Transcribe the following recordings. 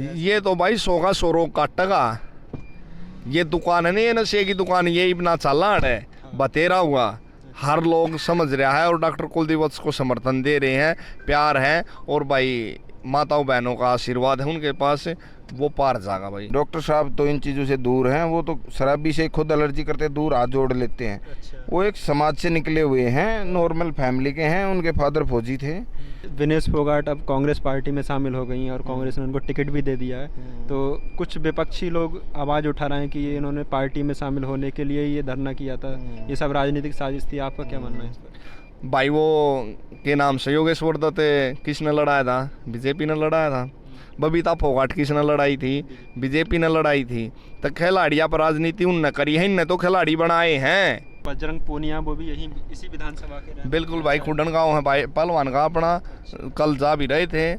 ये तो भाई 100 का 100 काटेगा। ये दुकान है नहीं, ये नशे की दुकान, ये अपना चालान है बतेरा हुआ। हर लोग समझ रहा है और डॉक्टर कुलदीप वत्स को समर्थन दे रहे हैं, प्यार है और भाई माताओं बहनों का आशीर्वाद है उनके पास, वो पार जाएगा भाई। डॉक्टर साहब तो इन चीज़ों से दूर हैं, वो तो शराबी से खुद एलर्जी करते दूर हाथ जोड़ लेते हैं। अच्छा। वो एक समाज से निकले हुए हैं, नॉर्मल फैमिली के हैं, उनके फादर फौजी थे। विनेश फोगाट अब कांग्रेस पार्टी में शामिल हो गई हैं और कांग्रेस ने उनको टिकट भी दे दिया है। तो कुछ विपक्षी लोग आवाज़ उठा रहे हैं कि ये इन्होंने पार्टी में शामिल होने के लिए ये धरना किया था, ये सब राजनीतिक साजिश थी। आपका क्या मानना है इस पर? भाई वो के नाम से योगेश्वर दत्त किसने लड़ाया था? बीजेपी ने लड़ाया था। बबीता फोगाट किसने लड़ाई थी? बीजेपी ने लड़ाई थी। तो खिलाड़िया पर राजनीति उनने करी है, इनने तो खिलाड़ी बनाए हैं। बजरंग पूनिया वो भी यही इसी विधानसभा के रहे। बिल्कुल भाई, खुडन गांव है भाई पहलवान का अपना, कल जा भी रहे थे।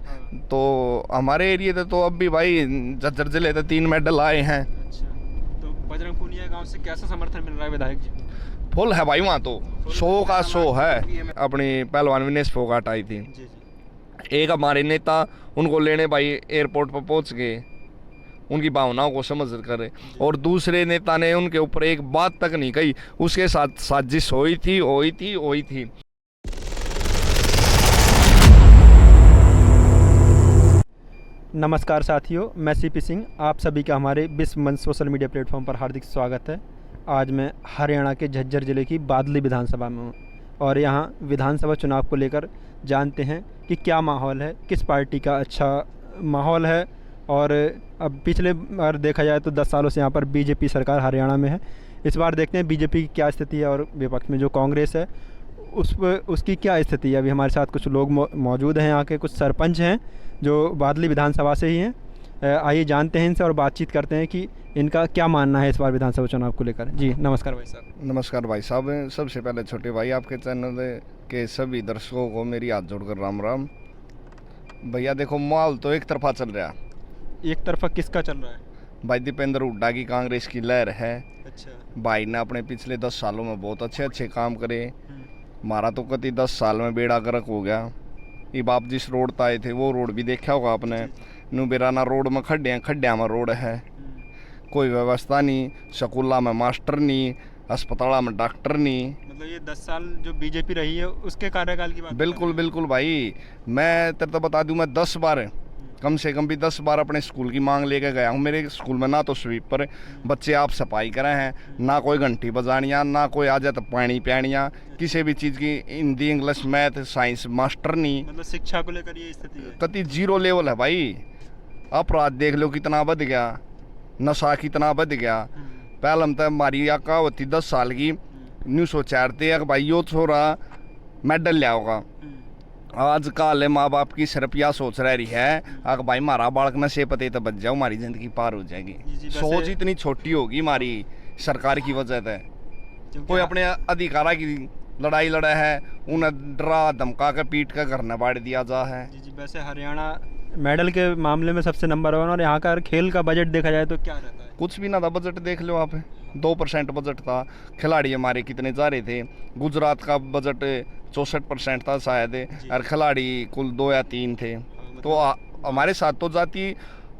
तो हमारे एरिए से तो अब भी भाई झज्जर जिले से 3 मेडल आए हैं। अच्छा, तो बजरंग पूनिया गांव से कैसा समर्थन मिल रहा है विधायक जी? फुल है भाई, वहाँ तो 100 का 100 है। अपनी पहलवान विनेश फोगाट आई थी, जी जी। एक हमारे नेता उनको लेने भाई एयरपोर्ट पर पहुंच गए, उनकी भावनाओं को समझ कर, और दूसरे नेता ने उनके ऊपर एक बात तक नहीं कही, उसके साथ साजिश हुई थी। नमस्कार साथियों, मैं सीपी सिंह, आप सभी का हमारे विश्व मंच सोशल मीडिया प्लेटफॉर्म पर हार्दिक स्वागत है। आज मैं हरियाणा के झज्जर ज़िले की बादली विधानसभा में हूँ और यहाँ विधानसभा चुनाव को लेकर जानते हैं कि क्या माहौल है, किस पार्टी का अच्छा माहौल है। और अब पिछले बार देखा जाए तो 10 सालों से यहाँ पर बीजेपी सरकार हरियाणा में है। इस बार देखते हैं बीजेपी की क्या स्थिति है और विपक्ष में जो कांग्रेस है उसकी क्या स्थिति है। अभी हमारे साथ कुछ लोग मौजूद हैं, यहाँ के कुछ सरपंच हैं जो बादली विधानसभा से ही हैं। आइए जानते हैं इनसे और बातचीत करते हैं कि इनका क्या मानना है इस बार विधानसभा चुनाव को लेकर। जी नमस्कार भाई साहब। नमस्कार भाई साहब। सबसे पहले छोटे भाई आपके चैनल के सभी दर्शकों को मेरी हाथ जोड़कर राम राम। भैया देखो, माहौल तो एक तरफा चल रहा है। एक तरफा किसका चल रहा है? भाई दीपेंद्र हुड्डा की कांग्रेस की लहर है। अच्छा। भाई ने अपने पिछले 10 सालों में बहुत अच्छे काम करे। हमारा तो कति 10 साल में बेड़ा गर्क हो गया। ये बाप जिस रोड पर आए थे वो रोड भी देखा होगा आपने। नुबेराना रोड में खड्डिया में रोड है, कोई व्यवस्था नहीं, स्कूला में मास्टर नहीं, अस्पताल में डॉक्टर नहीं। मतलब ये 10 साल जो बीजेपी रही है उसके कार्यकाल की बात? बिल्कुल भाई, मैं तेरे तो बता दूं, मैं 10 बार कम से कम भी 10 बार अपने स्कूल की मांग लेके गया हूँ। मेरे स्कूल में ना तो स्वीपर बच्चे आप सफाई करे हैं, ना कोई घंटी बजानियाँ, ना कोई आ जाए तो पानी पियानियाँ, किसी भी चीज़ की Hindi English math science master नहीं। मतलब शिक्षा को लेकर ये स्थिति है? कति 0 लेवल है भाई। अपराध देख लो कितना बढ़ गया, नशा कितना बढ़ गया। पहले हम तो हमारी आका होती 10 साल की, न्यू सोचाते हैं भाई यो छोरा मेडल लिया होगा। आज काल माँ बाप की सिर्फ यह सोच रही है अगर भाई हमारा बालक नशे पते तो बच जाओ, हमारी ज़िंदगी पार हो जाएगी। सोच इतनी छोटी होगी हमारी सरकार की वजह से। कोई अपने अधिकारा की लड़ाई लड़ा है, उन्हें डरा धमका कर पीट कर घर न बांट दिया जा है। जी। वैसे हरियाणा मेडल के मामले में सबसे नंबर 1 और यहाँ का खेल का बजट देखा जाए तो क्या रहता है? कुछ भी ना था, बजट देख लो आप, 2% बजट था। खिलाड़ी हमारे कितने जा रहे थे? गुजरात का बजट 64% था शायद, और खिलाड़ी कुल 2 या 3 थे। तो हमारे साथ तो जाती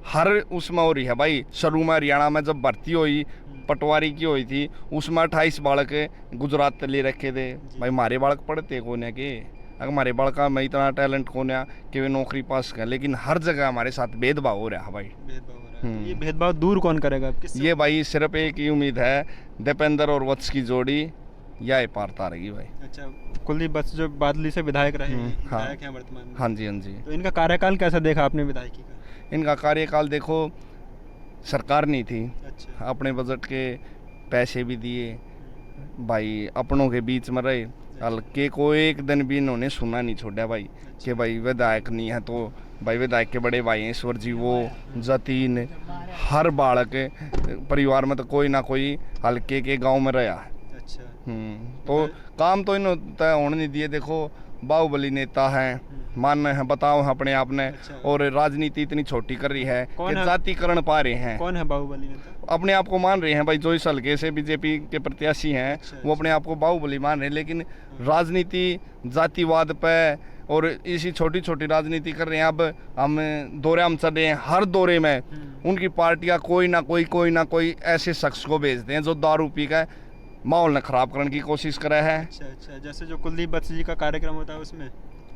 हर उसमें हो रही है भाई। शुरू में हरियाणा में जब भर्ती हुई पटवारी की हुई थी, उसमें 28 बालक गुजरात ले रखे थे। भाई हमारे बालक पढ़ते कौन है कि अगर हमारे बालका में इतना टैलेंट कौन है कि वे नौकरी पास कर। लेकिन हर जगह हमारे साथ भेदभाव हो रहा है भाई। ये भेदभाव दूर कौन करेगा? ये भाई सिर्फ एक ही उम्मीद है, दीपेंद्र और वत्स की जोड़ी यह पार तारेगी भाई। अच्छा, कुलदीप वत्स जो बादली से विधायक रहे हैं, हाँ। विधायक हैं वर्तमान में। हाँ जी। तो इनका कार्यकाल कैसा देखा आपने विधायकी का? इनका कार्यकाल देखो, सरकार नहीं थी। अच्छा। अपने बजट के पैसे भी दिए भाई, अपनों के बीच में रहे। हल्के को एक दिन भी इन्होंने सुना नहीं छोड़ा भाई कि भाई विधायक नहीं है तो भाई विधायक के बड़े भाई हैं ईश्वर जी, वो जतीन, हर बालक परिवार में तो कोई ना कोई हल्के के गांव में रहा है। अच्छा। तो काम तो इन्होंने होने नहीं दिए। देखो बाहुबली नेता है, मानना है बताओ अपने आप ने। अच्छा। और राजनीति इतनी छोटी कर रही है कौन कि है? जातिकरण पा रहे हैं। कौन है बाहुबली नेता? अपने आप को मान रहे हैं भाई, जो इस हल्के से बीजेपी के प्रत्याशी हैं। अच्छा, वो अपने आप को बाहुबली मान रहे हैं, लेकिन राजनीति जातिवाद पे और इसी छोटी छोटी राजनीति कर रहे हैं। अब हम दौरे हम चल रहे हैं, हर दौरे में उनकी पार्टियां कोई ना कोई ऐसे शख्स को भेजते हैं जो दारू पी कर माहौल ने खराब करने की कोशिश करे है। अच्छा, जैसे जो कुलदीप बत्स जी का कार्यक्रम होता है उसमें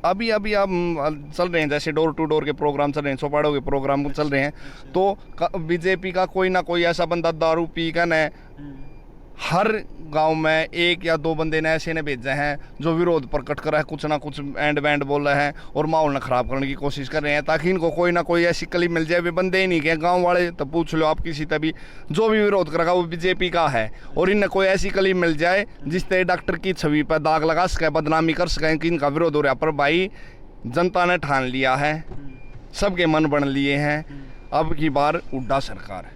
अभी हम चल रहे हैं, जैसे डोर टू डोर के प्रोग्राम चल रहे हैं, चौपाड़ों के प्रोग्राम चल रहे हैं, तो बीजेपी का कोई ना कोई ऐसा बंदा दारू पी कर न हर गांव में 1 या 2 बंदे ने ऐसे ने भेजे हैं जो विरोध प्रकट कर रहे हैं, कुछ ना कुछ एंड बैंड बोल रहे हैं और माहौल ने खराब करने की कोशिश कर रहे हैं, ताकि इनको कोई ना कोई ऐसी कली मिल जाए। वे बंदे ही नहीं के गांव वाले, तो पूछ लो आप किसी तभी, जो भी विरोध करेगा वो बीजेपी का है, और इन्हें कोई ऐसी कली मिल जाए जिससे डॉक्टर की छवि पर दाग लगा सके, बदनामी कर सकें कि इनका विरोध हो रहा है। पर भाई जनता ने ठान लिया है, सबके मन बन लिए हैं, अब की बार हुड्डा सरकार है।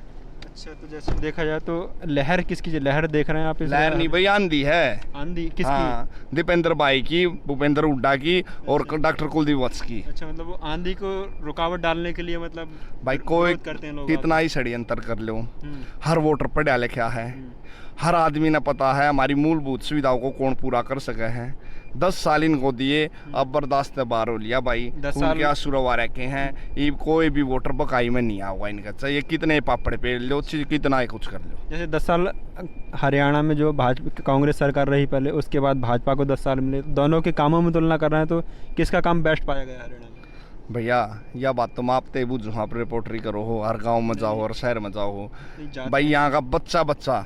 अच्छा, तो जैसे देखा जाए तो लहर किसकी लहर देख रहे हैं आप? इस लहर नहीं भाई, आंधी है। आंधी किसकी? हाँ, दीपेंद्र भाई की, भूपेंद्र हुड्डा की और डॉक्टर कुलदीप वत्स की। अच्छा, मतलब वो आंधी को रुकावट डालने के लिए मतलब भाई कोई विरोध करते हैं लोग। कितना ही षड्यंत्र कर लो, हर वोटर पढ़ा लिखा है, हर आदमी ने पता है हमारी मूलभूत सुविधाओं को कौन पूरा कर सके हैं। 10 साल इनको दिए, अब बर्दाश्त से बाहर हो लिया भाई। 10 खून साल के आंसू रवा रखे हैं, ये कोई भी वोटर बकाई में नहीं आऊगा इनका, चाहे कितने पापड़ पेड़ लो, कितना ही कुछ कर लो। जैसे 10 साल हरियाणा में जो भाजपा कांग्रेस सरकार रही पहले, उसके बाद भाजपा को 10 साल मिले, दोनों के कामों में तुलना कर रहे हैं तो किसका काम बेस्ट पाया गया हरियाणा में? भैया यह बात तुम आप ते बुझो, आप रिपोर्टरी करो हो, हर गांव में जाओ, हर शहर में जाओ हो भाई, यहाँ का बच्चा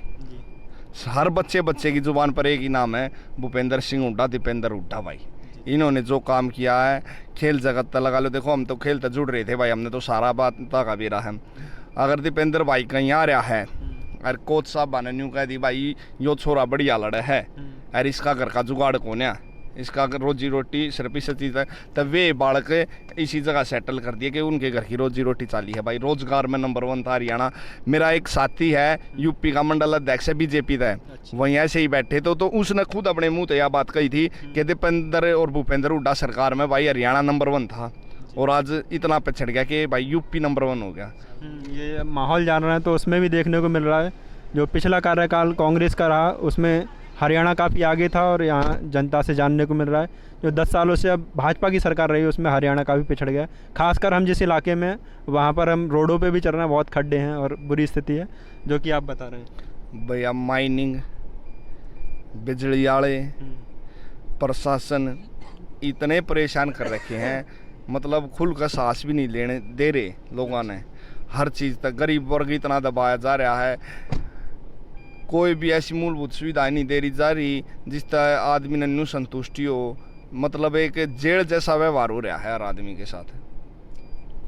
हर बच्चे की जुबान पर एक ही नाम है, भूपेंद्र सिंह हुड्डा, दीपेंद्र हुड्डा। भाई इन्होंने जो काम किया है, खेल जगत तक लगा लो, देखो हम तो खेल तक जुड़ रहे थे भाई, हमने तो सारा बात का बेरा है। अगर दीपेंद्र भाई कहीं आ रहा है और कोच साहब ने न्यू कह दी भाई यो छोरा बढ़िया लड़ा है और इसका घर का जुगाड़ कौन है, इसका रोजी रोटी सिर्फ इस चीज़ है, तब वे बालक इसी जगह सेटल कर दिए कि उनके घर की रोजी रोटी चाली है। भाई रोजगार में नंबर 1 था हरियाणा। मेरा एक साथी है यूपी का मंडल अध्यक्ष है, बीजेपी का है, वहीं ऐसे ही बैठे तो उसने खुद अपने मुंह से यह बात कही थी कि दीपेंद्र और भूपेंद्र हुड्डा सरकार में भाई हरियाणा नंबर 1 था, और आज इतना पिछड़ गया कि भाई यूपी नंबर 1 हो गया। ये माहौल जान रहे हैं तो उसमें भी देखने को मिल रहा है, जो पिछला कार्यकाल कांग्रेस का रहा उसमें हरियाणा काफ़ी आगे था, और यहाँ जनता से जानने को मिल रहा है जो 10 सालों से अब भाजपा की सरकार रही है उसमें हरियाणा काफ़ी पिछड़ गया। खासकर हम जिस इलाके में, वहाँ पर हम रोडों पे भी चल रहे हैं, बहुत खड्डे हैं और बुरी स्थिति है, जो कि आप बता रहे हैं। भैया माइनिंग, बिजली वाले, प्रशासन इतने परेशान कर रखे हैं, मतलब खुल का सांस भी नहीं लेने दे रहे लोगों ने। हर चीज़ तक गरीब वर्ग इतना दबाया जा रहा है, कोई भी ऐसी मूलभूत सुविधाएं नहीं दे रही जा रही जिससे आदमी ने न्यू संतुष्टि हो, मतलब एक जेल जैसा व्यवहार हो रहा है हर आदमी के साथ।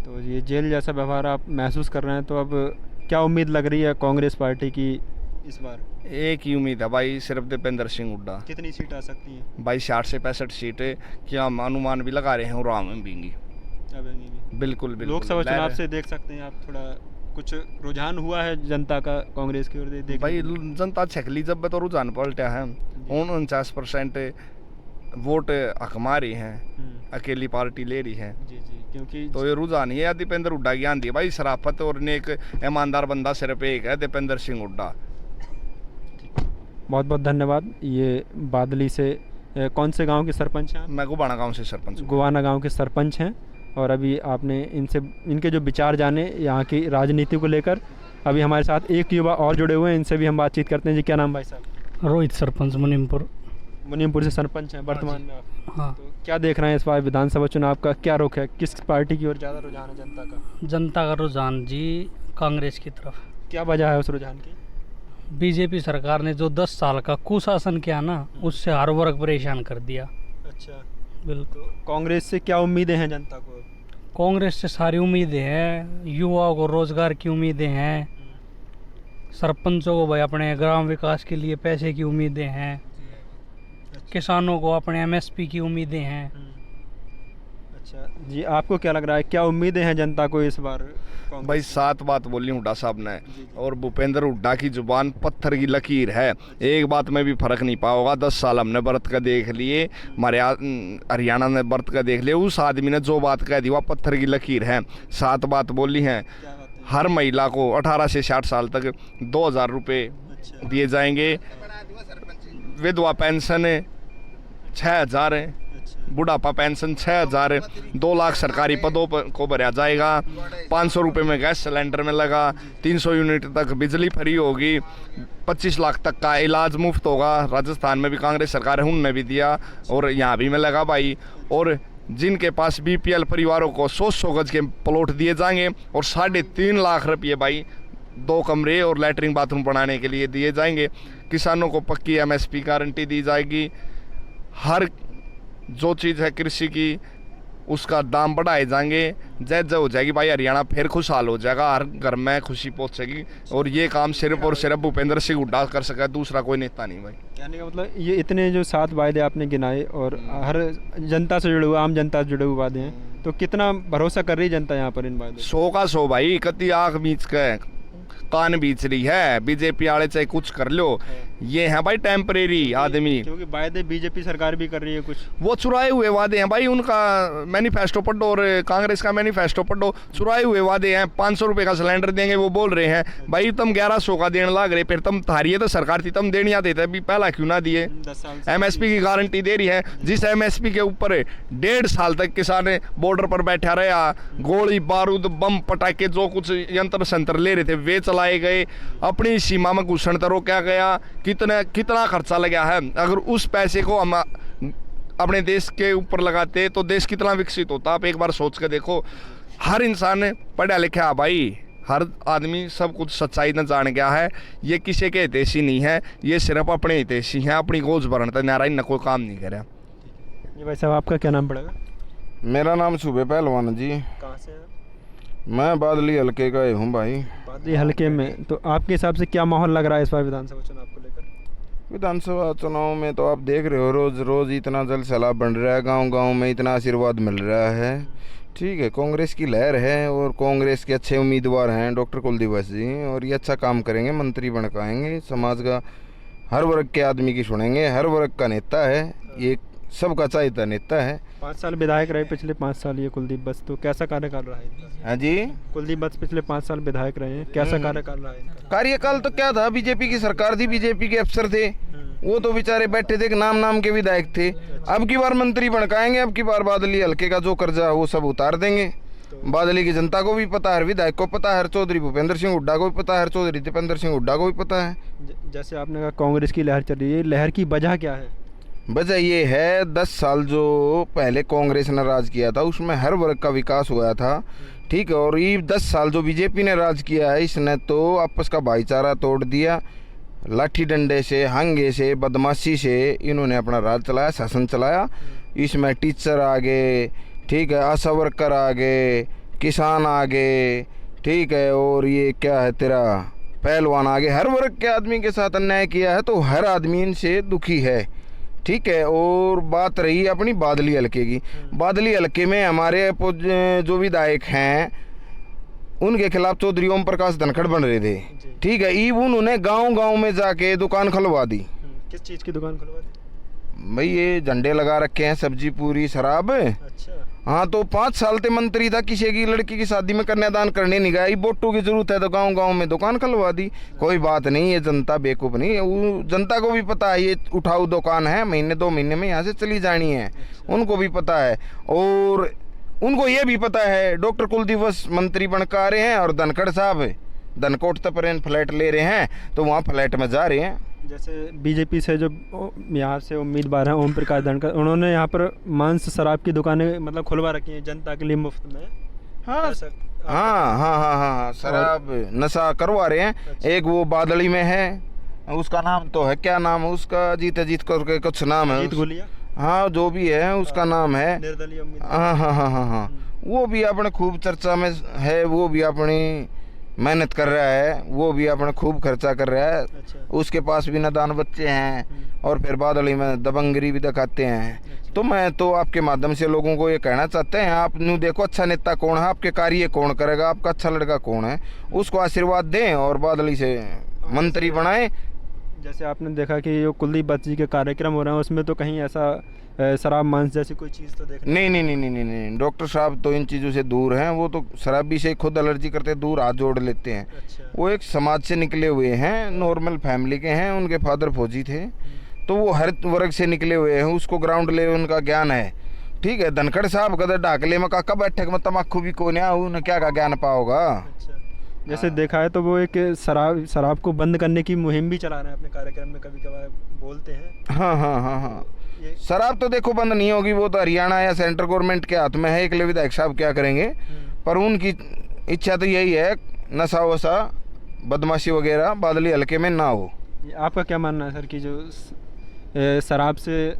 तो ये जेल जैसा व्यवहार आप महसूस कर रहे हैं, तो अब क्या उम्मीद लग रही है कांग्रेस पार्टी की इस बार? एक ही उम्मीद है भाई, सिर्फ दीपेंद्र सिंह हुड्डा। कितनी सीट आ सकती हैं भाई? 60 से 65 सीटें क्या हम अनुमान भी लगा रहे हैं, और आम भी। बिल्कुल लोकसभा चुनाव से देख सकते हैं आप, थोड़ा कुछ रुझान हुआ है जनता का कांग्रेस की ओर देख भाई? जनता छकली जब तो रुझान पलटा है, 49% वोट हकमारी हैं, अकेली पार्टी ले रही है जी, क्योंकि तो ये रुझान ही है दीपेंद्र हुड्डा की आंधी। भाई शराफत और नेक ईमानदार बंदा सिर्फ एक है, दीपेंद्र सिंह हुड्डा। बहुत बहुत धन्यवाद। ये बादली से कौन से गांव के सरपंच हैं? मैं गुबाना गांव से सरपंच हूं। गुबाना गांव के सरपंच हैं, और अभी आपने इनके जो विचार जाने यहाँ की राजनीति को लेकर। अभी हमारे साथ एक युवा और जुड़े हुए हैं, इनसे भी हम बातचीत करते हैं। जी क्या नाम भाई साहब? रोहित, सरपंच मुनीमपुर से सरपंच हैं वर्तमान में आप। हाँ। तो क्या देख रहे हैं इस बार विधानसभा चुनाव का क्या रुख है, किस पार्टी की ओर ज़्यादा रुझान है जनता का? जनता का रुझान जी कांग्रेस की तरफ। क्या वजह है उस रुझान की? बीजेपी सरकार ने जो 10 साल का कुशासन किया ना, उससे हर वर्ग परेशान कर दिया। अच्छा, बिल्कुल। कांग्रेस से क्या उम्मीदें हैं जनता को? कांग्रेस से सारी उम्मीदें हैं, युवाओं को रोजगार की उम्मीदें हैं, सरपंचों को भाई अपने ग्राम विकास के लिए पैसे की उम्मीदें हैं, किसानों को अपने एमएसपी की उम्मीदें हैं। अच्छा जी, आपको क्या लग रहा है, क्या उम्मीदें हैं जनता को इस बार? भाई 7 बात बोली हुड्डा साहब ने, और भूपेंद्र हुड्डा की जुबान पत्थर की लकीर है, एक बात में भी फर्क नहीं पाओगा। 10 साल हमने बरत कर देख लिए, हमारे हरियाणा ने बरत कर देख लिया, उस आदमी ने जो बात कह दी वह पत्थर की लकीर है। 7 बात बोली हैं, हर महिला को 18 से 60 साल तक 2000 रुपये दिए जाएंगे, विधवा पेंशन 6000 है, बुढ़ापा पेंशन 6,000, 2 लाख सरकारी पदों को भरा जाएगा, 500 रुपये में गैस सिलेंडर में लगा, 300 यूनिट तक बिजली फ्री होगी, 25 लाख तक का इलाज मुफ्त होगा। राजस्थान में भी कांग्रेस सरकार है, उनने भी दिया और यहाँ भी मिलेगा भाई। और जिनके पास BPL परिवारों को 100 गज के प्लॉट दिए जाएंगे और 3.5 लाख रुपये भाई 2 कमरे और लैटरिन बाथरूम बनाने के लिए दिए जाएंगे। किसानों को पक्की MSP गारंटी दी जाएगी। हर जो चीज़ है कृषि की उसका दाम बढ़ाए जाएंगे। जय जय हो जाएगी भाई, हरियाणा फिर खुशहाल हो जाएगा, हर घर में खुशी पहुंचेगी। और ये काम सिर्फ और सिर्फ भूपेंद्र सिंह हुड्डा कर सका, दूसरा कोई नेता नहीं भाई। कहने का मतलब ये इतने जो 7 वायदे आपने गिनाए और हर जनता से जुड़े हुए, आम जनता से जुड़े हुए वादे हैं, तो कितना भरोसा कर रही है जनता यहाँ पर इन वादे? 100 का 100 भाई। कति आँख बीच के कान बीच रही है। बीजेपी वाले चाहे कुछ कर लो, ये है भाई टेम्परेरी आदमी। क्योंकि वायदे बीजेपी सरकार भी कर रही है कुछ, वो चुराए हुए वादे हैं भाई। उनका मैनिफेस्टो पढ़ो और कांग्रेस का मैनिफेस्टो पढ़ो, चुराए हुए वादे हैं। 500 रुपये का सिलेंडर देंगे वो बोल रहे हैं भाई, तुम 1100 का देने लग रहे, फिर तुम थारिए तो सरकार थी, तुम देनिया देते अभी पहला क्यों ना दिए? 10 साल से MSP की गारंटी दे रही है, जिस MSP के ऊपर 1.5 साल तक किसान बॉर्डर पर बैठा रहा, गोली बारूद बम पटाखे जो कुछ यंत्र संत्र ले रहे थे वे चलाए गए, अपनी सीमा में घुसन तो रोका गया। कितना खर्चा लगा है। अगर उस पैसे को हम अपने देश के ऊपर लगाते तो देश कितना विकसित होता, आप एक बार सोच के देखो। हर इंसान पढ़ा लिखा भाई, हर आदमी सब कुछ सच्चाई न जान गया है। ये किसी के हितैषी नहीं है, ये सिर्फ अपने हितैषी हैं, अपनी गोज भरण तक नारा इन कोई काम नहीं करे। ये भाई साहब आपका क्या नाम पड़ेगा? मेरा नाम सूबे पहलवान जी। कहाँ से? मैं बादली हल्के का ही हूँ भाई। बादली हल्के में। तो आपके हिसाब से क्या माहौल लग रहा है इस बार विधानसभा चुनाव को लेकर? विधानसभा चुनाव में तो आप देख रहे हो, रोज रोज इतना जल सैलाब बन रहा है, गांव गांव में इतना आशीर्वाद मिल रहा है। ठीक है, कांग्रेस की लहर है और कांग्रेस के अच्छे उम्मीदवार हैं डॉक्टर कुलदीप जी, और ये अच्छा काम करेंगे, मंत्री बन पाएंगे, समाज का हर वर्ग के आदमी की सुनेंगे, हर वर्ग का नेता है ये, सबका चाहता नेता है। 5 साल विधायक रहे पिछले 5 साल ये कुलदीप बत्स, तो कैसा कार्यकाल रहा है इनका? हाँ जी, कुलदीप बत्स पिछले 5 साल विधायक रहे हैं, कैसा कार्यकाल रहा है इनका? कार्यकाल तो क्या था, बीजेपी की सरकार थी, बीजेपी के अफसर थे, वो तो बेचारे बैठे थे, नाम के विधायक थे। अब की बार मंत्री बनकाएंगे, अब की बार बादली हल्के का जो कर्जा वो सब उतार देंगे। बादली की जनता को भी पता है, हर विधायक को पता है, हर चौधरी भूपेंद्र सिंह हुड्डा को भी पता है, हर चौधरी दीपेंद्र सिंह हुड्डा को भी पता है। जैसे आपने कहा कांग्रेस की लहर चल रही है, लहर की वजह क्या है? वजह ये है, 10 साल जो पहले कांग्रेस ने राज किया था उसमें हर वर्ग का विकास हुआ था। ठीक है, और ये 10 साल जो बीजेपी ने राज किया है, इसने तो आपस का भाईचारा तोड़ दिया। लाठी डंडे से, हंगे से, बदमाशी से इन्होंने अपना राज चलाया, शासन चलाया। इसमें टीचर आ गए, ठीक है, आशा वर्कर आ गए, किसान आ गए, ठीक है, और ये क्या है तेरा पहलवान आ गए। हर वर्ग के आदमी के साथ अन्याय किया है, तो हर आदमी इनसे दुखी है। ठीक है, और बात रही अपनी बादली हल्के की, बादली हल्के में हमारे जो विधायक हैं उनके खिलाफ चौधरी ओम प्रकाश धनखड़ बन रहे थे। ठीक है, ईब उन्होंने गांव में जाके दुकान खुलवा दी। किस चीज़ की दुकान खुलवा दी भाई? ये झंडे लगा रखे हैं, सब्जी पूरी शराब। अच्छा। हाँ, तो 5 साल से मंत्री था, किसी की लड़की की शादी में कन्यादान करने नहीं गया, वोटों की जरूरत है तो गांव में दुकान खुलवा दी। कोई बात नहीं, ये जनता बेवकूफ़ नहीं है, वो जनता को भी पता है ये उठाऊ दुकान है, महीने 2 महीने में यहाँ से चली जानी है, उनको भी पता है। और उनको ये भी पता है डॉक्टर कुलदीप मंत्री बनकर आ रहे हैं और धनखड़ साहब धनकोट तक फ्लैट ले रहे हैं, तो वहाँ फ्लैट में जा रहे हैं। जैसे बीजेपी से जो यहाँ से उम्मीदवार हैं ओम प्रकाश धनखड़, उन्होंने यहाँ पर मांस शराब की दुकानें मतलब खुलवा रखी हैं जनता के लिए मुफ्त में। हाँ हाँ, शराब नशा करवा रहे हैं। एक वो बादली में है, उसका नाम तो है, क्या नाम है उसका, जीत करके कुछ नाम है, हाँ जो भी है उसका नाम है, निर्दलीय उम्मीदवार। हाँ, वो भी अपने खूब चर्चा में है, वो भी अपनी मेहनत कर रहा है, वो भी अपने खूब खर्चा कर रहा है। अच्छा। उसके पास भी नादान बच्चे हैं और फिर बादली में दबंगगिरी भी दिखाते हैं। अच्छा। तो मैं तो आपके माध्यम से लोगों को ये कहना चाहते हैं, आप न्यू देखो अच्छा नेता कौन है, आपके कार्य कौन करेगा, आपका अच्छा लड़का कौन है, उसको आशीर्वाद दें और बादली से मंत्री बनाएं। जैसे आपने देखा कि जो कुलदीप बत्स जी के कार्यक्रम हो रहे हैं उसमें तो कहीं ऐसा शराब मांस जैसी कोई चीज़ तो देखने नहीं, डॉक्टर साहब तो इन चीज़ों से दूर हैं, वो तो शराबी से खुद एलर्जी करते दूर हाथ जोड़ लेते हैं। अच्छा। वो एक समाज से निकले हुए हैं, नॉर्मल फैमिली के हैं, उनके फादर फौजी थे, तो वो हर वर्ग से निकले हुए हैं, उसको ग्राउंड लेवल उनका ज्ञान है। ठीक है, धनखड़ साहब कदर ढाकले में काका बैठक में तमाकू भी को नहीं क्या का ज्ञान पाओगा। जैसे देखा है तो वो एक शराब को बंद करने की मुहिम भी चला रहे हैं अपने कार्यक्रम में, कभी कभार बोलते हैं। हाँ हाँ हाँ हाँ, शराब तो देखो बंद नहीं होगी, वो तो हरियाणा या सेंट्रल गवर्नमेंट के हाथ में है, एकले विधायक साहब क्या करेंगे। पर उनकी इच्छा तो यही है नशा वशा बदमाशी वगैरह बादली हल्के में ना हो। आपका क्या मानना है सर कि जो शराब से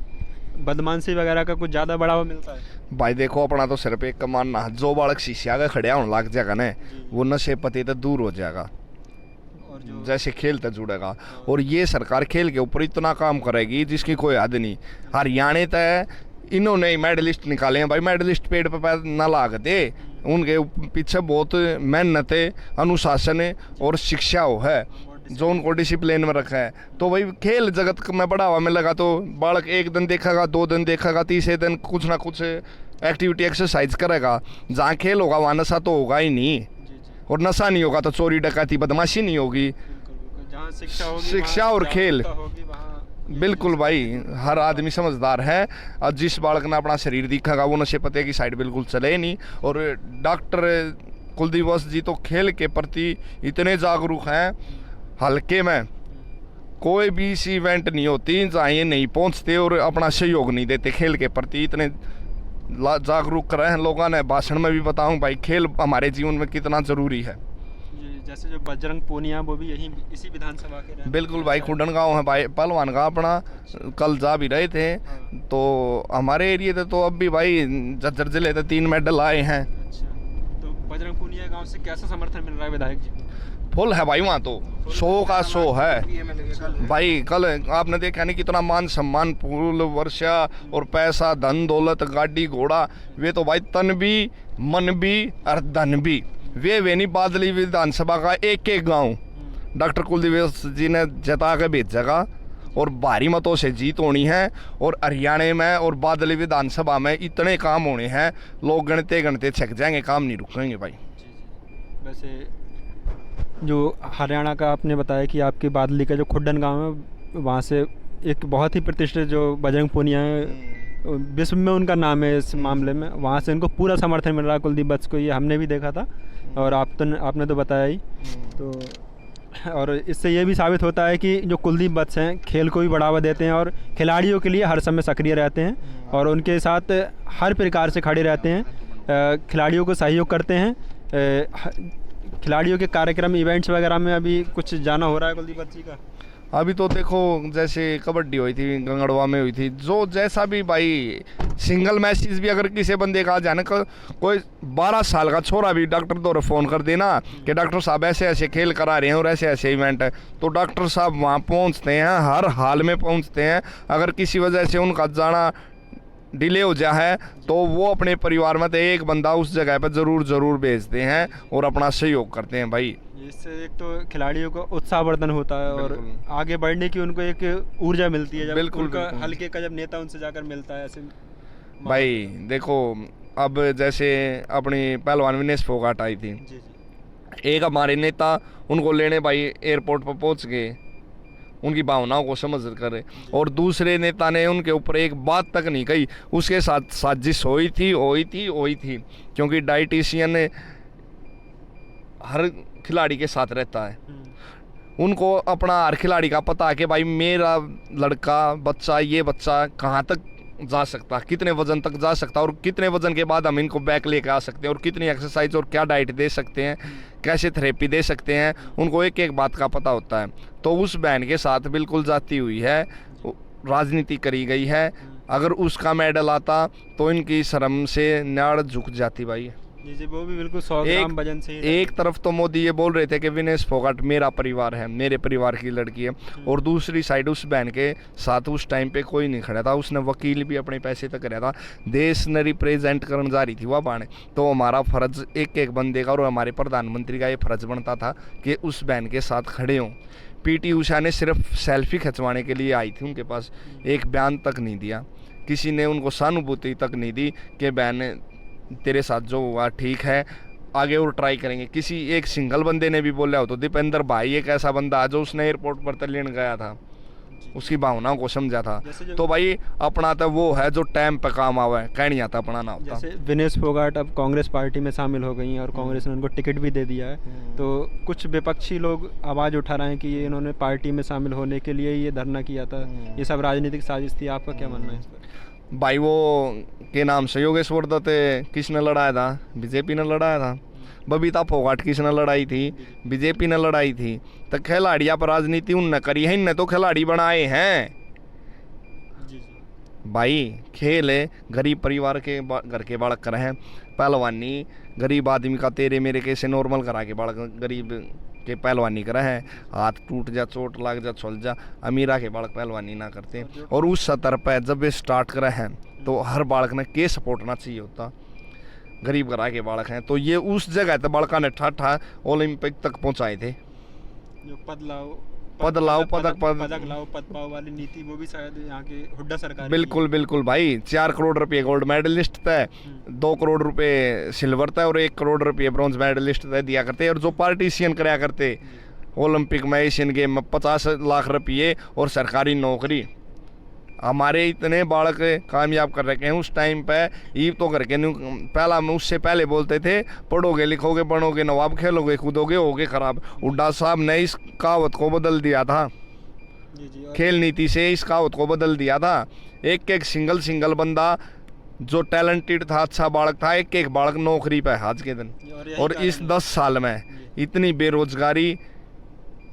बदमाशी वगैरह का कुछ ज़्यादा बढ़ावा मिलता है? भाई देखो अपना तो सिर्फ एक का मानना, जो बालक शीशा का खड़े होने लग जाएगा ना वो नशे पते तो दूर हो जाएगा, और जो जैसे खेल तक जुड़ेगा। और ये सरकार खेल के ऊपर इतना काम करेगी जिसकी कोई हद नहीं। हरियाणा तय इन्होंने ही मेडलिस्ट निकाले हैं भाई, मेडलिस्ट पेड़ पर पैर ना लागते, उनके पीछे बहुत मेहनत है, अनुशासन है और शिक्षा हो है जो उनको डिसिप्लिन में रखा है। तो भाई खेल जगत में बढ़ावा मिलेगा तो बालक एक दिन देखेगा, 2 दिन देखेगा, तीसरे दिन कुछ ना कुछ एक्टिविटी एक्सरसाइज करेगा। जहाँ खेल होगा वहाँ नशा तो होगा ही नहीं, और नशा नहीं होगा तो चोरी डकैती बदमाशी नहीं होगी। जहाँ शिक्षा होगी, शिक्षा और खेल, होगी वहाँ बिल्कुल भाई हर आदमी समझदार है। और जिस बालक ने अपना शरीर दिखागा वो नशे पते की साइड बिल्कुल चले ही नहीं। और डॉक्टर कुलदीप वत्स जी तो खेल के प्रति इतने जागरूक हैं, हल्के में कोई भी इसी इवेंट नहीं होती जहाँ ये नहीं पहुँचते और अपना सहयोग नहीं देते। खेल के प्रति इतने जागरूक कर रहे हैं लोगों ने। भाषण में भी बताऊं भाई खेल हमारे जीवन में कितना ज़रूरी है। जैसे जो बजरंग पूनिया वो भी यही इसी विधानसभा के रहे। बिल्कुल भाई, खुडन गांव है भाई, पहलवान का अपना, कल जा भी रहे थे। तो हमारे एरिए से तो अब भी भाई झज्जर जिले से 3 मेडल आए हैं। अच्छा, तो बजरंग पूनिया गांव से कैसा समर्थन मिल रहा है विधायक जी? फुल है भाई, वहाँ तो 100 का 100 है भाई। कल आपने देखा नहीं कितना मान सम्मान, फूल वर्षा और पैसा, धन दौलत, गाड़ी घोड़ा, वे तो भाई तन भी मन भी और धन भी वे नहीं। बादली विधानसभा का एक गांव डॉक्टर कुलदीप जी ने जता के भेजेगा और भारी मतों से जीत होनी है। और हरियाणा में और बादली विधानसभा में इतने काम होने हैं, लोग गणते गणते छक जाएंगे, काम नहीं रुकेंगे भाई। वैसे जो हरियाणा का आपने बताया कि आपके बादली का जो खुड्डन गांव है, वहाँ से एक बहुत ही प्रतिष्ठित जो बजरंग पूनिया है, विश्व में उनका नाम है इस मामले में, वहाँ से उनको पूरा समर्थन मिल रहा है कुलदीप वत्स को। ये हमने भी देखा था और आपने तो बताया ही। तो और इससे ये भी साबित होता है कि जो कुलदीप वत्स हैं खेल को भी बढ़ावा देते हैं और खिलाड़ियों के लिए हर समय सक्रिय रहते हैं और उनके साथ हर प्रकार से खड़े रहते हैं, खिलाड़ियों को सहयोग करते हैं। खिलाड़ियों के कार्यक्रम इवेंट्स वगैरह में अभी कुछ जाना हो रहा है कुलदीप वत्स जी का? अभी तो देखो जैसे कबड्डी हुई थी, गंगड़वा में हुई थी, जो जैसा भी भाई सिंगल मैसेज भी अगर किसी बंदे का जाने का, कोई 12 साल का छोरा भी डॉक्टर दौरे फ़ोन कर देना कि डॉक्टर साहब ऐसे ऐसे खेल करा रहे हैं और ऐसे ऐसे इवेंट है, तो डॉक्टर साहब वहाँ पहुँचते हैं, हर हाल में पहुँचते हैं। अगर किसी वजह से उनका जाना डिले हो जाए तो वो अपने परिवार में तो एक बंदा उस जगह पर ज़रूर भेजते हैं और अपना सहयोग करते हैं भाई। इससे एक तो खिलाड़ियों को उत्साहवर्धन होता है और आगे बढ़ने की उनको एक ऊर्जा मिलती है जब बिल्कुल हल्के का जब नेता उनसे जाकर मिलता है ऐसे। भाई देखो अब जैसे अपनी पहलवान विनेश फोगाट आई थी, जी। एक हमारे नेता उनको लेने भाई एयरपोर्ट पर पहुंच गए, उनकी भावनाओं को समझ कर, और दूसरे नेता ने उनके ऊपर एक बात तक नहीं कही। उसके साथ साजिश हुई थी क्योंकि डाइटिशियन हर खिलाड़ी के साथ रहता है, उनको अपना हर खिलाड़ी का पता है कि भाई मेरा लड़का बच्चा ये बच्चा कहाँ तक जा सकता, कितने वजन तक जा सकता, और कितने वजन के बाद हम इनको बैक लेके आ सकते हैं, और कितनी एक्सरसाइज और क्या डाइट दे सकते हैं, कैसे थेरेपी दे सकते हैं, उनको एक एक बात का पता होता है। तो उस बहन के साथ बिल्कुल जाती हुई है, राजनीति करी गई है। अगर उसका मेडल आता तो इनकी शर्म से नाड़ झुक जाती भाई। जी, वो भी बिल्कुल 100 ग्राम वजन से ही। एक तरफ तो मोदी ये बोल रहे थे कि विनेश फोगाट मेरा परिवार है, मेरे परिवार की लड़की है, और दूसरी साइड उस बहन के साथ उस टाइम पे कोई नहीं खड़ा था, उसने वकील भी अपने पैसे तक कराया था, देश ने रिप्रेजेंट करने जा रही थी वह बहन। तो हमारा फ़र्ज एक एक बंदे का और हमारे प्रधानमंत्री का ये फ़र्ज बनता था कि उस बहन के साथ खड़े हों। पीटी उषा ने सिर्फ सेल्फी खिंचवाने के लिए आई थी, उनके पास एक बयान तक नहीं दिया, किसी ने उनको सहानुभूति तक नहीं दी कि बहन तेरे साथ जो हुआ ठीक है, आगे और ट्राई करेंगे। किसी एक सिंगल बंदे ने भी बोला हो तो दीपेंद्र भाई एक ऐसा बंदा जो उसने एयरपोर्ट पर तो लेने गया था, उसकी भावनाओं को समझा था। जैसे जो- तो भाई अपना तो वो है जो टाइम पे काम आवे, कह नहीं आता अपना ना होता। जैसे विनेश फोगाट अब कांग्रेस पार्टी में शामिल हो गई हैं और कांग्रेस ने उनको टिकट भी दे दिया है, तो कुछ विपक्षी लोग आवाज़ उठा रहे हैं कि ये इन्होंने पार्टी में शामिल होने के लिए ये धरना किया था, ये सब राजनीतिक साजिश थी। आपका क्या मानना है इस पर? भाई वो के नाम से योगेश्वर दत्त किसने लड़ाया था? बीजेपी ने लड़ाया था। बबीता फोगाट किसने लड़ाई थी? बीजेपी ने लड़ाई थी। तो खिलाड़िया पर राजनीति उनने करी है, इनने तो खिलाड़ी बनाए हैं भाई। खेल है, गरीब परिवार के घर के बालक कर हैं। पहलवानी गरीब आदमी का तेरे मेरे कैसे नॉर्मल करा के बालक गरीब के पहलवानी करा है। हाथ टूट जा, चोट लग जा, छुल जा, अमीरा के बालक पहलवानी ना करते। और उस सतर पर जब ये स्टार्ट करा है तो हर बालक ने के सपोर्ट ना चाहिए होता। गरीब घरा के बालक हैं तो ये उस जगह तक बालका ने ठाठा ओलंपिक तक पहुंचाए थे। जो पद लाओ पदक लाओ पद पाओ वाली नीति, वो भी शायद यहाँ के हुड्डा सरकार बिल्कुल बिल्कुल भाई। 4 करोड़ रुपए गोल्ड मेडलिस्ट तय, 2 करोड़ रुपए सिल्वर तय और 1 करोड़ रुपए ब्रॉन्ज मेडलिस्ट तय दिया करते। और जो पार्टीशियन कराया करते ओलंपिक में, एशियन गेम में 50 लाख रुपये और सरकारी नौकरी। हमारे इतने बालक कामयाब कर रखे हैं उस टाइम पे। ये तो करके पहला में उससे पहले बोलते थे पढ़ोगे लिखोगे बनोगे नवाब, खेलोगे कूदोगे होगे खराब। हुड्डा साहब ने इस कहावत को बदल दिया था। खेल नीति से इस कहावत को बदल दिया था। एक एक सिंगल बंदा जो टैलेंटेड था, अच्छा बालक था, एक एक बालक नौकरी पे आज के दिन। और इस 10 साल में इतनी बेरोजगारी,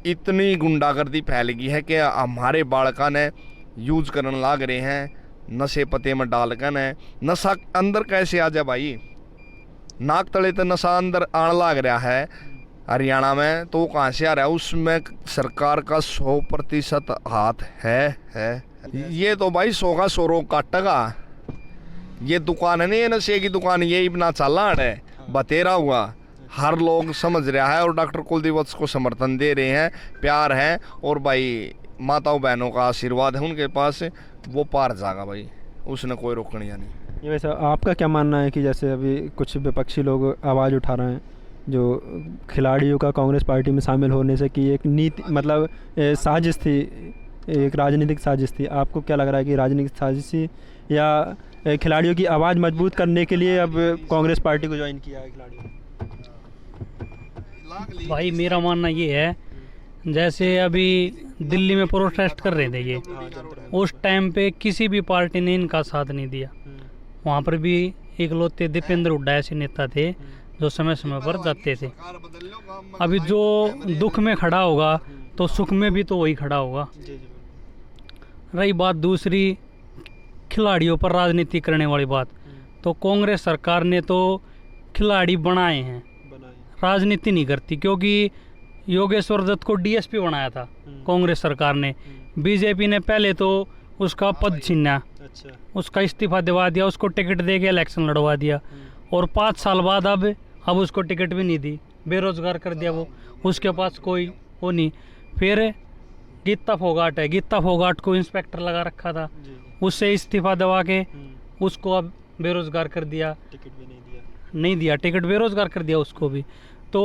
इतनी गुंडागर्दी फैल गई है कि हमारे बालका ने यूज करने लाग रहे हैं नशे पते में डाल कर। नशा अंदर कैसे आ जाए भाई? नाक तले तो नशा अंदर आने लाग रहा है हरियाणा में, तो कहाँ से आ रहा है? उसमें सरकार का 100% हाथ है। ये तो भाई 100 का 100 रोग काटेगा। ये दुकान है नहीं, ये नशे की दुकान, ये इतना चाला है बतेरा हुआ। हर लोग समझ रहा है और डॉक्टर कुलदीप को समर्थन दे रहे हैं, प्यार है। और भाई माताओं बहनों का आशीर्वाद है उनके पास, वो पार जाएगा भाई, उसने कोई रोकने या नहीं। ये वैसे आपका क्या मानना है कि जैसे अभी कुछ विपक्षी लोग आवाज़ उठा रहे हैं जो खिलाड़ियों का कांग्रेस पार्टी में शामिल होने से कि एक नीति मतलब साजिश थी, एक राजनीतिक साजिश थी। आपको क्या लग रहा है कि राजनीतिक साजिश थी या खिलाड़ियों की आवाज़ मजबूत करने के लिए अब कांग्रेस पार्टी को ज्वाइन किया है खिलाड़ियों? भाई मेरा मानना ये है, जैसे अभी दिल्ली में प्रोटेस्ट कर रहे थे ये, उस टाइम पे किसी भी पार्टी ने इनका साथ नहीं दिया। वहाँ पर भी इकलौते दीपेंद्र हुड्डा ऐसे नेता थे जो समय समय पर जाते थे। अभी जो दुख में खड़ा होगा तो सुख में भी तो वही खड़ा होगा। रही बात दूसरी खिलाड़ियों पर राजनीति करने वाली बात, तो कांग्रेस सरकार ने तो खिलाड़ी बनाए हैं, राजनीति नहीं करती। क्योंकि योगेश्वर दत्त को डीएसपी बनाया था कांग्रेस सरकार ने, बीजेपी ने पहले तो उसका पद छीना, उसका इस्तीफा दिवा दिया, उसको टिकट दे के इलेक्शन लड़वा दिया और 5 साल बाद अब उसको टिकट भी नहीं दी, बेरोजगार कर दिया वो, उसके पास कोई वो नहीं। फिर गीता फोगाट है, गीता फोगाट को इंस्पेक्टर लगा रखा था, उससे इस्तीफा दवा के उसको अब बेरोजगार कर दिया, टिकट भी नहीं दिया टिकट बेरोजगार कर दिया उसको भी। तो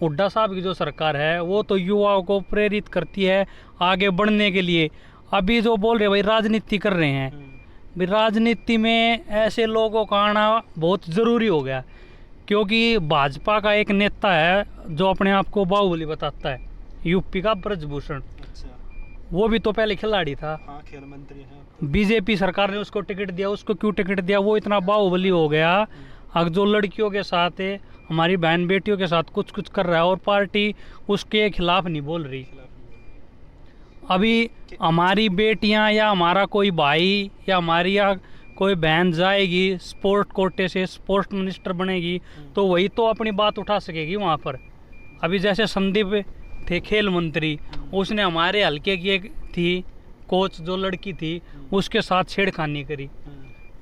हुड्डा साहब की जो सरकार है वो तो युवाओं को प्रेरित करती है आगे बढ़ने के लिए। अभी जो बोल रहे भाई राजनीति कर रहे हैं, भाई राजनीति में ऐसे लोगों का आना बहुत ज़रूरी हो गया। क्योंकि भाजपा का एक नेता है जो अपने आप को बाहुबली बताता है, यूपी का ब्रजभूषण, वो भी तो पहले खिलाड़ी था, खेल मंत्री है। बीजेपी सरकार ने उसको टिकट दिया, उसको क्यों टिकट दिया? वो इतना बाहुबली हो गया। अब जो लड़कियों के साथ हमारी बहन बेटियों के साथ कुछ कर रहा है और पार्टी उसके खिलाफ नहीं बोल रही। अभी हमारी बेटियां या हमारा कोई भाई या हमारी या कोई बहन जाएगी स्पोर्ट कोटे से, स्पोर्ट्स मिनिस्टर बनेगी, तो वही तो अपनी बात उठा सकेगी वहाँ पर। अभी जैसे संदीप थे खेल मंत्री, उसने हमारे हल्के की एक थी कोच जो लड़की थी, उसके साथ छेड़खानी करी।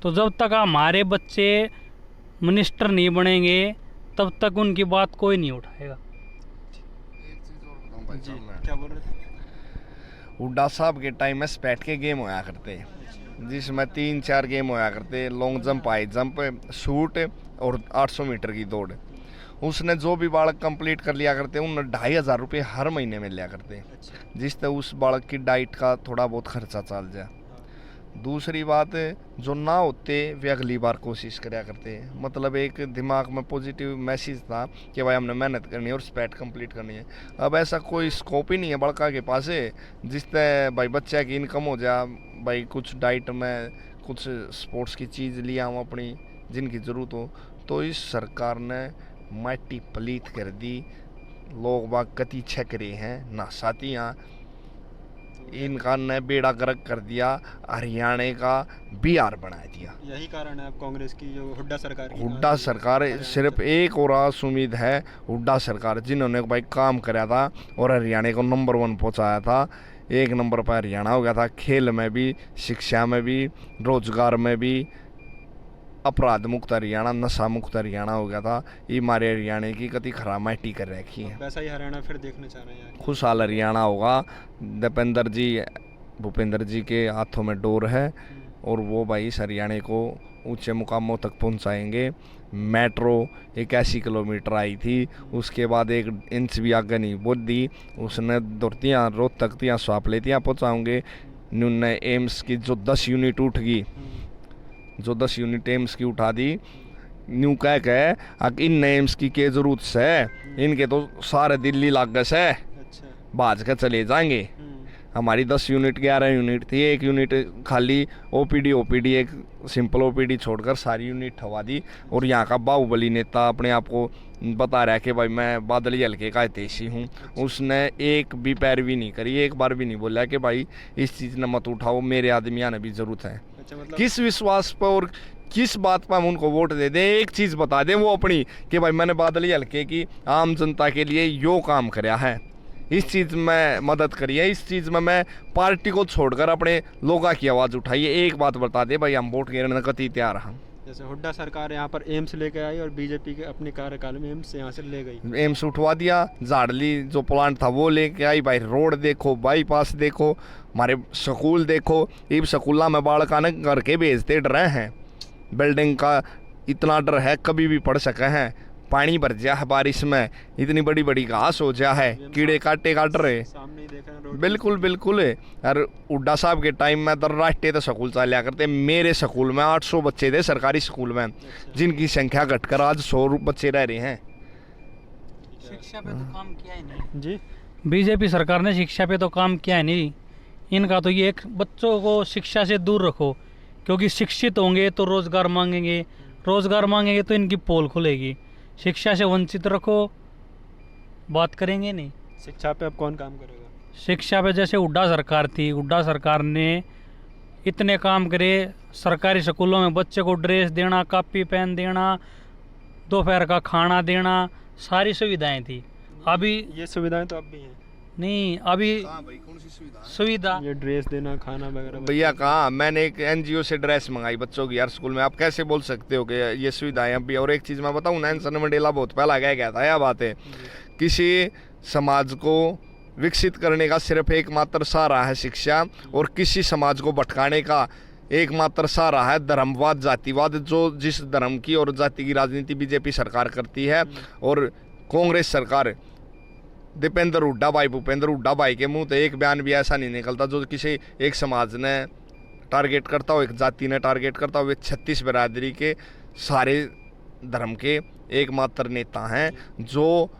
तो जब तक हमारे बच्चे मिनिस्टर नहीं बनेंगे तब तक उनकी बात कोई नहीं उठाएगा। जी क्या बोल रहे थे? हुड्डा साहब के टाइम में स्पैट के गेम होया करते, जिसमें 3-4 गेम होया करते, long jump, high jump, shoot और 800 मीटर की दौड़। उसने जो भी बालक कंप्लीट कर लिया करते उन 2500 रुपये हर महीने में लिया करते, अच्छा। जिससे उस बालक की डाइट का थोड़ा बहुत खर्चा चल जाए। दूसरी बात, जो ना होते वे अगली बार कोशिश कराया करते। मतलब एक दिमाग में पॉजिटिव मैसेज था कि भाई हमने मेहनत करनी है और स्पैट कंप्लीट करनी है। अब ऐसा कोई स्कोप ही नहीं है बड़का के पास जिससे भाई बच्चे की इनकम हो जाए, भाई कुछ डाइट में कुछ स्पोर्ट्स की चीज़ लिया हूँ अपनी जिनकी ज़रूरत हो। तो इस सरकार ने माटी पलीत कर दी, लोग बाग कति छक रहे हैं ना साथियाँ, इनका ने बेड़ा गर्क कर दिया, हरियाणा का बिहार बना दिया। यही कारण है अब कांग्रेस की जो हुड्डा सरकार की हुड्डा सरकार सिर्फ एक और आस उम्मीद है, हुड्डा सरकार जिन्होंने भाई काम कराया था और हरियाणा को नंबर 1 पहुंचाया था। 1 नंबर पर हरियाणा हो गया था, खेल में भी, शिक्षा में भी, रोजगार में भी। अपराध मुक्त हरियाणा, नशा मुक्त हरियाणा हो गया था। ये हमारे हरियाणा की कति खराब माटी कर रखी है। वैसा ही हरियाणा फिर देखना चाह रहे हैं। खुशहाल हरियाणा होगा। दीपेंद्र जी, भूपेंद्र जी के हाथों में डोर है और वो भाई इस हरियाणा को ऊंचे मुकामों तक पहुंचाएंगे। मेट्रो 81 किलोमीटर आई थी, उसके बाद 1 इंच भी आगे नहीं बढ़ दी। उसने धरतियाँ रोहतक तियाँ स्वाप लेतियाँ पहुँचाऊँगे। न्यून एम्स की जो 10 यूनिट उठ गई, जो 10 यूनिट एम्स की उठा दी, न्यू कह के इन एम्स की के जरूरत है, इनके तो सारे दिल्ली लागस है, अच्छा। भाज कर चले जाएंगे। हमारी 10 यूनिट 11 यूनिट थी, 1 यूनिट खाली ओपीडी एक सिंपल ओपीडी छोड़कर सारी यूनिट ठवा दी। और यहाँ का बाहुबली नेता अपने आप को बता रहा है कि भाई मैं बादली हल्के का हितैषी हूँ, उसने एक भी पैरवी नहीं करी, एक बार भी नहीं बोला कि भाई इस चीज़ ने मत उठाओ, मेरे आदमी आने भी ज़रूरत है। अच्छा, मतलब किस विश्वास पर और किस बात पर हम उनको वोट दे दें? एक चीज़ बता दें वो अपनी कि भाई मैंने बादली हल्के की आम जनता के लिए यो काम कराया है, इस चीज़ में मदद करिए, इस चीज़ में मैं पार्टी को छोड़कर अपने लोगों की आवाज़ उठाइए। एक बात बता दे भाई, हम वोट गिरने कति तैयार हैं। जैसे हुड्डा सरकार यहाँ पर एम्स लेके आई और बीजेपी के अपने कार्यकाल में एम्स यहाँ से ले गई। एम्स उठवा दिया, झाड़ली जो प्लांट था वो लेके आई। भाई रोड देखो, बाईपास देखो, हमारे स्कूल देखो, ये स्कूल में बालक आने घर के भेजते डरे हैं। बिल्डिंग का इतना डर है, कभी भी पड़ सके हैं। पानी भर जा है बारिश में, इतनी बड़ी बड़ी घास हो जा है, कीड़े काटे काट रहे। सामने ही देखा रोड। बिल्कुल बिल्कुल। और हुड्डा साहब के टाइम में दर्राटे तो स्कूल चला करते। मेरे स्कूल में 800 बच्चे थे सरकारी स्कूल में, जिनकी संख्या घटकर आज 100 बच्चे रह रहे हैं। शिक्षा पे तो काम किया ही नहीं जी। बीजेपी सरकार ने, शिक्षा पे तो काम किया ही नहीं। इनका तो ये एक, बच्चों को शिक्षा से दूर रखो, क्योंकि शिक्षित होंगे तो रोजगार मांगेंगे, रोजगार मांगेंगे तो इनकी पोल खुलेगी। शिक्षा से वंचित रखो, बात करेंगे नहीं। शिक्षा पे अब कौन काम करेगा? शिक्षा पे जैसे हुड्डा सरकार थी, हुड्डा सरकार ने इतने काम करे। सरकारी स्कूलों में बच्चे को ड्रेस देना, कॉपी पेन देना, दोपहर का खाना देना, सारी सुविधाएं थी। अभी ये सुविधाएं तो अब भी हैं। नहीं, अभी सुविधा ये ड्रेस देना, खाना वगैरह। भैया कहाँ, मैंने एक NGO से ड्रेस मंगाई बच्चों की यार स्कूल में। आप कैसे बोल सकते हो कि ये सुविधाएं अभी? और एक चीज़ मैं बताऊँ, नेल्सन मंडेला बहुत पहला कह गया था, यह बात है, किसी समाज को विकसित करने का सिर्फ एकमात्र सहारा है शिक्षा, और किसी समाज को भटकाने का एकमात्र सहारा है धर्मवाद, जातिवाद। जो जिस धर्म की और जाति की राजनीति बीजेपी सरकार करती है, और कांग्रेस सरकार दीपेंद्र हुड्डा भाई, भूपेंद्र हुड्डा भाई के मुंह तो एक बयान भी ऐसा नहीं निकलता जो किसी एक समाज ने टारगेट करता हो, एक जाति ने टारगेट करता हो। वे 36 बिरादरी के सारे धर्म के एकमात्र नेता हैं जो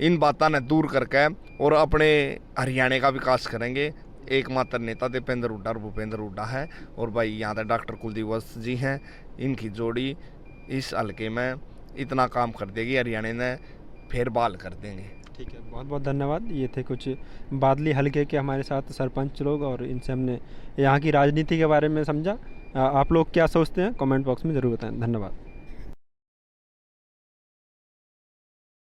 इन बातों ने दूर करके और अपने हरियाणा का विकास करेंगे। एकमात्र नेता दीपेंद्र हुड्डा और भूपेंद्र हुड्डा है। और भाई यहाँ तक डॉक्टर कुलदीप वत्स जी हैं, इनकी जोड़ी इस हल्के में इतना काम कर देगी, हरियाणा ने फिर बहाल कर देंगे। ठीक है, बहुत बहुत धन्यवाद। ये थे कुछ बादली हल्के के हमारे साथ सरपंच लोग, और इनसे हमने यहाँ की राजनीति के बारे में समझा। आप लोग क्या सोचते हैं कमेंट बॉक्स में ज़रूर बताएं। धन्यवाद।